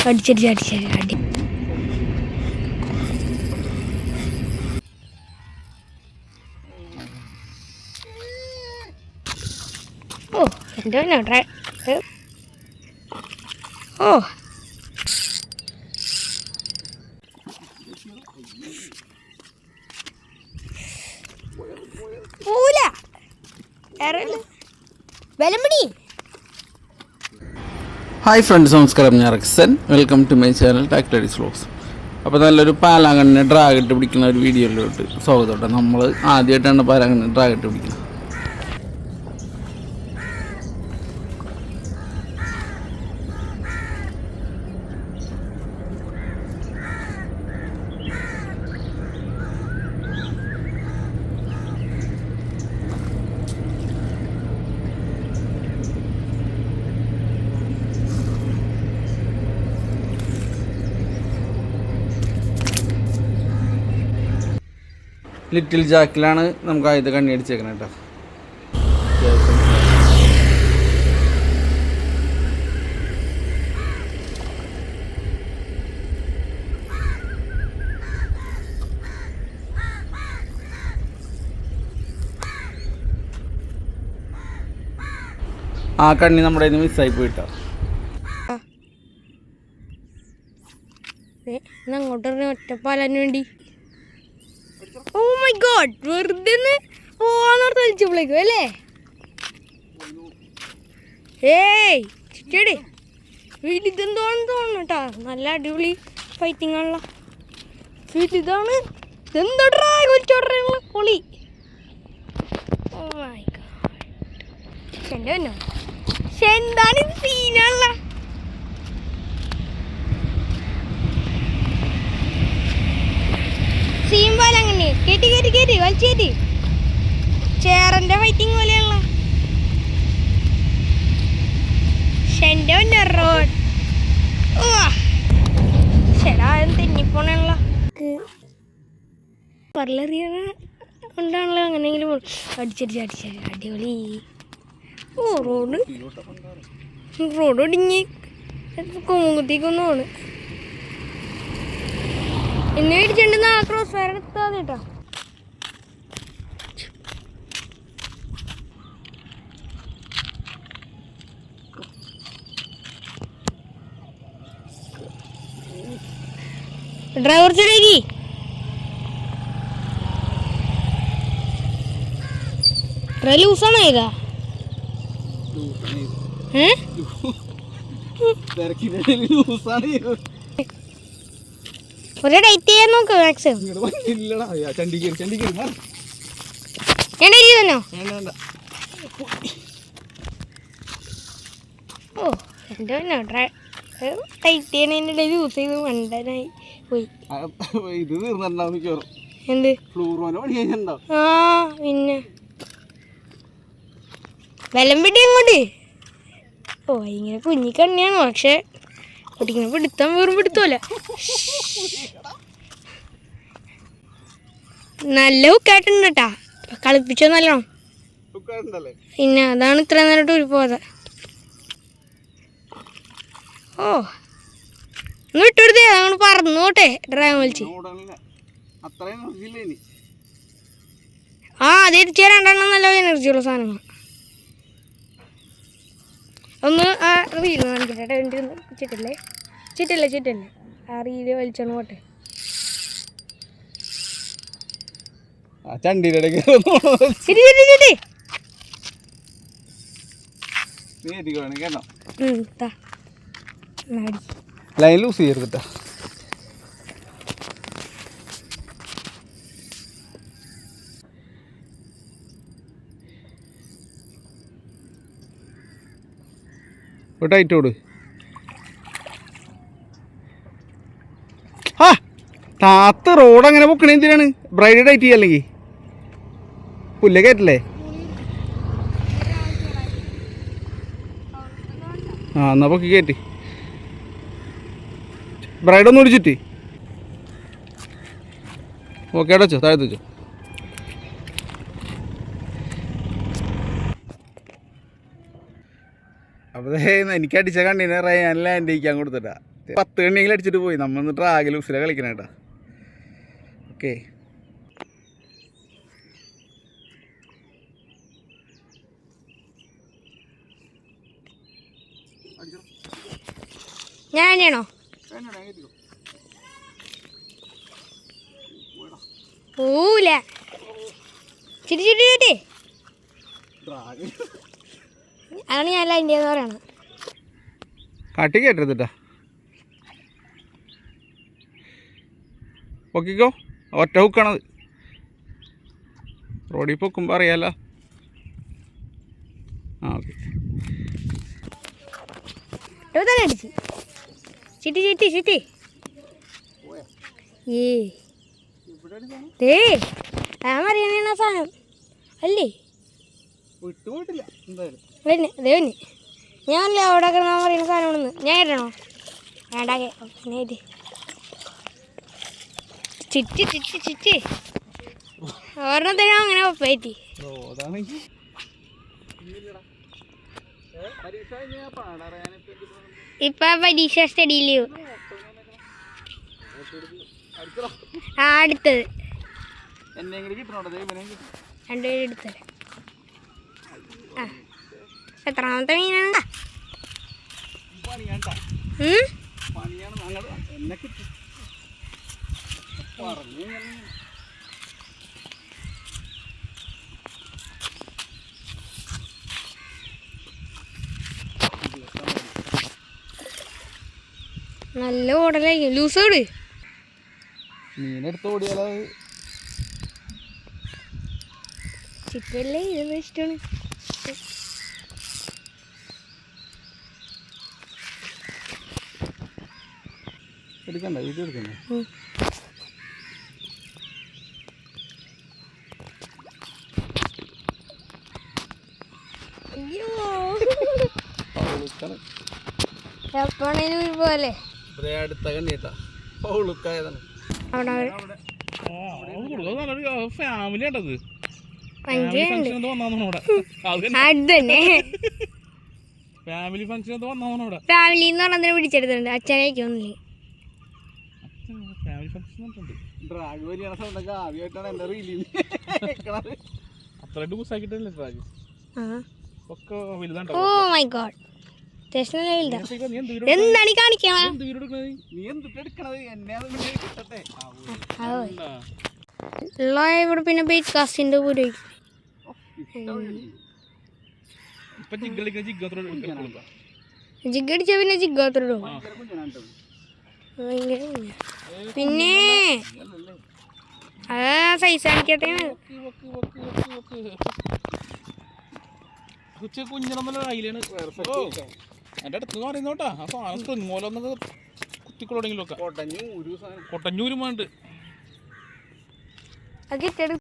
അടിച്ചടി. ഓ എൻ്റെ ഓ പൂല വിലമണി. ഹായ് ഫ്രണ്ട്സ്, നമസ്കാരം. ഞാൻ Rexan. Welcome to my channel talk ladies vlogs. അപ്പോൾ നല്ലൊരു പാലാങ്കണ്ണിനെ ഡ്രാഗിട്ട് പിടിക്കുന്ന ഒരു വീഡിയോയിലോട്ട് സ്വാഗതം. നമ്മൾ ആദ്യമായിട്ടാണ് പാലാങ്കണ്ണിനെ ഡ്രാഗിട്ട് പിടിക്കുന്നത്. ലിറ്റിൽ ജാക്കിലാണ് നമുക്ക് ആദ്യത്തെ കണ്ണി അടിച്ചേക്കുന്നത് കേട്ടോ. ആ കണ്ണി നമ്മുടെ കയ്യിൽ നിന്ന് മിസ്സായി പോയിട്ടോ. അങ്ങോട്ട് ഒറ്റപ്പാലാന് വേണ്ടി. ഓ മൈ ഗോഡ്, വെറുതെ പോവാന്നോർത്ത് വലിച്ചപ്പോഴേക്കും അല്ലേ? ഏയ് ചിറ്റടി വീട്ടിതെന്തോന്ന് തോന്നുന്നു കേട്ടോ. നല്ല അടിപൊളി ഫൈറ്റിംഗ് ആണല്ലോ. വീട്ടിതാണ് ഇതെന്തോട്ടാ വലിച്ചോടുള്ള പൊളി. ഓ മൈ ഗോഡ്, എന്താണ് ഇത് സീനാണല്ലോ. സീമ്പാലങ്ങനെ കേട്ടി വലിച്ചേറ്റി ചേറന്റെ ഫൈറ്റിംഗ് പോലെയുള്ള റോഡ്. ചേടാ തെന്നിപ്പോണല്ലോ. പറലറിയ കൊണ്ടാണല്ലോ അങ്ങനെയെങ്കിലും അടിച്ചടി അടിപൊളി. ഓ റോഡ് ഒടിഞ്ഞ് കൊമ്പുകുത്തിക്കൊന്നാണ്. എന്നെ മേടിച്ചിട്ടുണ്ട്. നാളെ ക്രോസ് ഫയർ എടുത്താതെ കേട്ടോ. ഡ്രൈവർ ചെറിയ ലൂസാണോ ഇതാ? ഒരു ഡേറ്റ് ചെയ്യാൻ നോക്ക് മാക്സിമം. ഓ എൻ്റെ ടൈറ്റ് ചെയ്യണതിൻ്റെ യൂസ് ചെയ്ത് മണ്ടനായി പോയി. എന്ത്? ആ പിന്നെ വെലം പിടി അങ്ങോട്ട്. ഓ ഇങ്ങനെ കുഞ്ഞിക്കണ്ണിയാണ്, പക്ഷെ കുട്ടിങ്ങനെ പിടുത്തം വെറും പിടുത്തല്ല. നല്ല ഹുക്കായിട്ടുണ്ട് കേട്ടാ. കളിപ്പിച്ചോ നല്ലോണം. പിന്നെ അതാണ് ഇത്ര നേരമായിട്ട് ഉരുപ്പോതെ. ഓ ഒന്ന് വിട്ടുകൊടുത്തേ, അങ്ങോട്ട് പറന്നോട്ടെ ഡ്രൈവർ വിളിച്ച്. ആ അത് തിരിച്ചു രണ്ടെണ്ണം നല്ല എനർജിയുള്ള സാധനങ്ങൾ. ഒന്ന് ആ റീല് കാണിക്കട്ടെ. ചിറ്റല്ലേ ആ റീല് വലിച്ചോണ്ട് പോട്ടെ. ലൈൻ ലൂസ് ചെയ്യരുത്. ടൈറ്റോട് ആ താത്ത് റോഡ് അങ്ങനെ പൊക്കണേ എന്തിനാണ്? ബ്രൈഡ് ടൈറ്റ് ചെയ്യുക അല്ലെങ്കിൽ പുല്ല കയറ്റല്ലേ? ആ എന്നാ പൊക്കി കയറ്റി. ബ്രൈഡ് ഒന്ന് ഓടിച്ചിട്ട് ഓക്കെ അടച്ചോ, താഴത്ത് വെച്ചോ. അപ്പോൾ എനിക്ക് അടിച്ച കണ്ണിനെ റയാൻ ലാൻഡ് ചെയ്യിക്കാൻ കൊടുത്തിട്ടാ. 10 കണ്ണിയെങ്കിലും അടിച്ചിട്ട് പോയി. നമ്മൾ ഡ്രാഗിൽ ഉസില കളിക്കണ കേട്ടാ. ഓക്കെ, ഞാൻ തന്നെയാണോ? പോല ചിട്ടി ചിട്ടി ചിട്ടി. അതാണ് ഞാൻ അതിൻ്റെ എന്ന് പറയണത്. കാട്ടി കേട്ടിരുന്നിട്ടാ. പൊക്കിക്കോ, ഒറ്റ ഹുക്കാണത്. റോഡിൽ പൊക്കുമ്പോൾ അറിയാലോ. ആ ഓക്കെ. തന്നെ അടിച്ച് ചിട്ടി ചിട്ടി ചിട്ടി. ഞാൻ അറിയണ സാധനം അല്ലേ? വിട്ടുപോയിട്ടില്ല എന്തായാലും. ദേവന് ഞാനല്ലേ അവിടെ കിടന്നാ പറയുന്ന സാധനമാണെന്ന്. ഞാൻ കേട്ടണോ? വേണ്ടാകെ പിന്നെ ഇത് ചിറ്റി ചിറ്റി ചിറ്റി ഒരെണ്ണത്തിനും അങ്ങനെ പറ്റി. ഇപ്പൊ പരീക്ഷ സ്റ്റഡി ലീവ്. ആ അടുത്തത് രണ്ടുപേരും എടുത്തത്. ആ എത്രാമത്തെ മീനാണ്? നല്ല ഓടലായിരിക്കും. ലൂസ് ഓട്. മീനെടുത്ത് ഓടിയാലോ. ചിക്കല്ലേ ഇത് ഇഷ്ടമാണ്. എടുക്കണ്ട, വീഡിയോ എടുക്കണ്ടേ? അയ്യോ എപ്പോഴേലും പോലെ അടുത്ത കണ്ണിട്ടാ പൗളുക്കായതാണ്. ഫാമിലി ആട്ടത്. ഫാമിലി ഫംഗ്ഷൻ എന്തോ വന്നവിടെ. ഫാമിലി എന്ന് പറഞ്ഞതിനെ പിടിച്ചെടുത്തിട്ടുണ്ട്. അച്ഛനേക്കൊന്നില്ലേ ഫാമിലി ഫംഗ്ഷൻ ഡ്രാഗ് വലിയ സൗണ്ടൊക്കെ ആദ്യമായിട്ടാണ് എൻ്റെ റീലിൽ അത്ര ഡൂസാക്കിട്ടല്ലേ ഡ്രാഗ് ഒക്കെ വലുതാണ്. ഓ മൈ ഗോഡ്, എന്താണ് കാണിക്കണത്? ഇവിടെ പിന്നെ ബൈറ്റ് കാസ്റ്റിന്റെ ഉപയോഗിക്കും. ജിഗ് അടിച്ച പിന്നെ ജിഗ് അത്ര പിന്നെ ആ സൈസ് കാണിക്കട്ടെ. കുഞ്ഞിറന്നല്ല കയ്യിലാണ് എൻ്റെ അടുത്ത് പറയുന്നോട്ടാ. ആ സാധനം തെങ്ങോലൊന്നൊക്കെ കുത്തിക്കൊള്ളെങ്കിലൊക്കെ കൊട്ടഞ്ഞൂരും വേണ്ട.